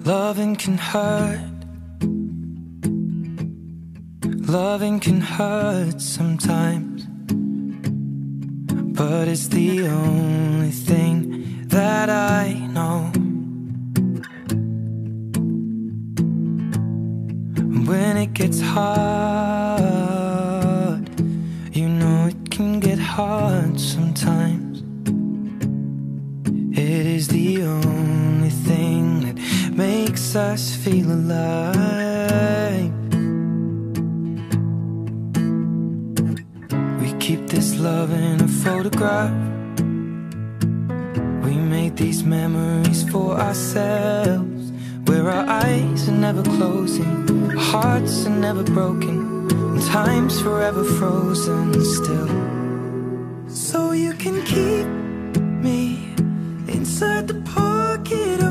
Loving can hurt. Loving can hurt sometimes, but it's the only thing that I know. When it gets hard, you know it can get hard sometimes. It is the only thing that makes us feel alive. We keep this love in a photograph. We made these memories for ourselves, where our eyes are never closing, our hearts are never broken, and time's forever frozen still. So you can keep me inside the pocket